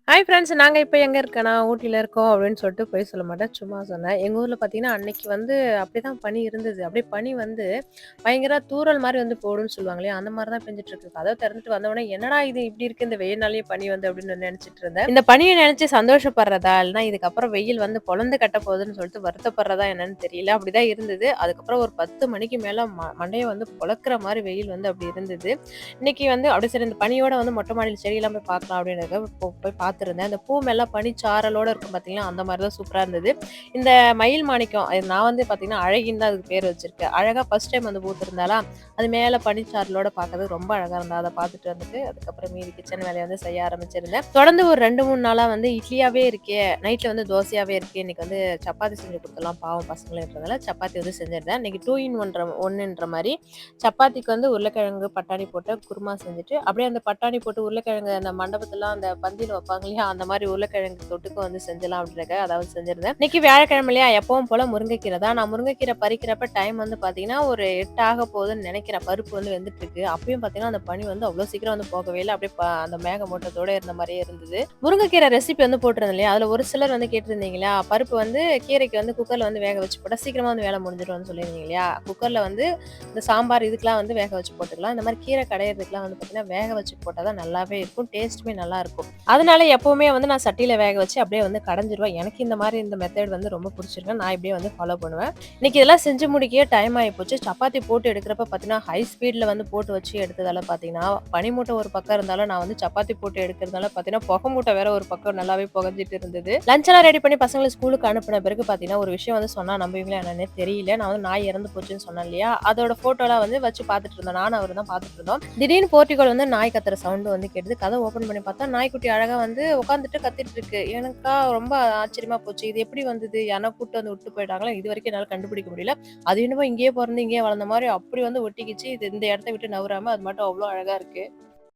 Hi friends. நாங்க இப்ப எங்க இருக்கேன்னா, ஊட்டில இருக்கோம் அப்படின்னு சொல்லிட்டு பொய் சொல்ல மாட்டேன். சும்மா சொன்னேன். எங்க ஊர்ல பார்த்தீங்கன்னா, அன்னைக்கு வந்து அப்படிதான் பனி இருந்தது. அப்படியே பனி வந்து பயங்கர தூறல் மாரி வந்து போடும்ன்னு சொல்லுவாங்க இல்லையா? அந்த மாரி தான் பெஞ்சுட்டு இருக்கு. கதவ திறந்துட்டு வந்தவுடனே, "என்னடா இது இப்படி இருக்கு இந்த வெயில்னாலயே பனி வந்து" அப்படின்னு நெனச்சுட்டு இருந்தேன். இந்த பனிய நெனச்சு சந்தோஷப்படுறதா? இல்லன்னா இதுக்கப்புறம் வெயில் வந்து பொளந்து கட்ட போகுதுன்னு சொல்லிட்டு வருத்தப்படுறதா என்னன்னு தெரியல. அப்படிதான் இருந்தது. அதுக்கப்புறம் ஒரு 10 மணிக்கு மேல மண்டைய வந்து பொளக்குற மாரி வெயில் வந்து அப்படி இருந்தது. இன்னைக்கு வந்து அப்படியே சரி இந்த பனியோட வந்து மொட்டை மாடியில செடியெல்லாம் போய் பார்க்கலாம் அப்படின்றதுக்காக போய் பார்த்துருந்தேன். அந்த பூ மேல பனிச்சாரலோட இருக்கும் பார்த்தீங்களா, அந்த மாரி தான் சூப்பரா இருந்தது. இந்த மயில் மாணிக்கம் நான் வந்து பார்த்தீங்கன்னா, அழகின்னு தான் அதுக்கு பேர் வச்சிருக்கேன். அழகா ஃபர்ஸ்ட் டைம் வந்து பூத்திருந்தாளா, அது மேல பனிச்சாரலோட பார்க்கறதுக்கு ரொம்ப அழகா இருந்தா. அத பார்த்துட்டு வந்துட்டு, அதுக்கப்புறம் மீதி கிச்சன் வேலைய வந்து செய்ய ஆரம்பிச்சிருந்தேன். தொடர்ந்து ஒரு 2, 3 நாளா வந்து இட்லியாவே இருக்கே, நைட்ல வந்து தோசையாவே இருக்கே, இன்னைக்கு வந்து சப்பாத்தி செஞ்சு குடுத்துடலாம் பாவம் பசங்களேன்றதால சப்பாத்தி வந்து செஞ்சிருந்தேன். இன்னைக்கு 2 இன் ஒன்ன்ற மாரி சப்பாத்திக்கு வந்து உருளைக்கிழங்கு, பட்டாணி போட்டு குருமா செஞ்சுட்டு, அப்படியே அந்த பட்டாணி போட்டு உருளைக்கிழங்கு அந்த மண்டபத்துலலாம் அந்த பந்தியில வைப்பாங்க இல்லையா? அந்த மாரி உருளைக்கிழங்கு தொட்டுக்க வந்து செஞ்சலாம் அப்படின்றதுக்காக அதாவது செஞ்சிருந்தேன். இன்னைக்கு வியாழக்கிழமை இல்லையா? எப்பவும் போல முருங்கைக்கீரை தான். நான் முருங்கைக்கீரை பறிக்கிறப்ப டைம் வந்து பார்த்தீங்கன்னா, ஒரு 8 ஆக போகுதுன்னு நெனைக்கிறேன். பருப்பு வந்து வெந்துட்டுருக்கு. அப்பயும் பார்த்தீங்கன்னா, அந்த பனி வந்து அவ்வளோ சீக்கிரம் வந்து போகவே இல்ல. அப்படியே அந்த மேகமூட்டத்தோட இருந்த மாரியே இருந்தது. முருங்கைக்கீரை ரெசிபி வந்து போட்டிருந்தேன் இல்லையா? அதுல ஒரு சிலர் வந்து கேட்டிருந்தீங்க இல்லையா? பருப்பு வந்து கீரைக்கு வந்து குக்கர்ல வந்து வேக வச்சு போட்டா சீக்கிரமா வந்து வேலை முடிஞ்சிரும்னு சொல்லியிருந்தீங்க இல்லையா? குக்கர்ல வந்து இந்த சாம்பார் இதுக்கெல்லாம் வந்து வேக வச்சு போட்டுக்கலாம். இந்த மாரி கீரை கடையிறதுக்குலாம் வந்து பார்த்தீங்கன்னா, வேக வச்சு போட்டா தான் நல்லாவே இருக்கும். டேஸ்ட்டுமே நல்லாருக்கும். அதனால எப்பவுமே வந்து நான் சட்டியில வேக வச்சு அப்படியே வந்து கடைஞ்சிருவேன். எனக்கு இந்த மாரி இந்த மெத்தட் வந்து ரொம்ப புடிச்சிருக்கு. நான் இப்படியே வந்து ஃபாலோ பண்ணுவேன். இன்னைக்கு இதெல்லாம் செஞ்சு முடிக்கவே டைம் ஆயிப்போச்சு. சப்பாத்தி போட்டு எடுக்கிறப்ப பார்த்தீங்கன்னா, ஹை ஸ்பீட்ல வந்து போட்டு வச்சு எடுத்ததால பார்த்தீங்கன்னா, பனி மூட்டை ஒரு பக்கம் இருந்தாலும், நான் வந்து சப்பாத்தி போட்டு எடுக்கிறதுனால பார்த்தீங்கன்னா, புகை மூட்டை வேற ஒரு பக்கம் நல்லாவே புகைஞ்சிட்டு இருந்தது. லஞ்ச் எல்லாம் ரெடி பண்ணி பசங்கள ஸ்கூலுக்கு அனுப்புன பிறகு பார்த்தீங்கன்னா, ஒரு விஷயம் வந்து சொன்னா நம்புவீங்களா என்னன்னே தெரியல. நான் வந்து நாய் இறந்து போச்சுன்னு சொன்னேன் இல்லையா? அதோட ஃபோட்டோலாம் வந்து வச்சு பார்த்துட்டு இருந்தோம். நானும் அவரும் தான் பார்த்துட்டு இருந்தோம். திடீர்னு போர்டிகோல வந்து நாய் கத்துற சவுண்ட் வந்து கேட்டது. கதவ ஓப்பன் பண்ணி பார்த்தா, நாய்க்குட்டி அழகா வந்து உட்காந்துட்டு கத்திட்டு இருக்கு. எனக்கா ரொம்ப ஆச்சரியமா போச்சு. இது எப்படி வந்தது? யாருனா கூட்டு வந்து விட்டு போயிட்டாங்களா? இதுவரைக்கும் என்னால கண்டுபிடிக்க முடியல. அது என்னமோ இங்கேயே பொறந்து இங்கேயே வளர்ந்த மாரி அப்படி வந்து ஒட்டிக்கிச்சு. இது இந்த இடத்த விட்டு நவுராம அது மட்டும் அவ்ளோ அழகா இருக்கு.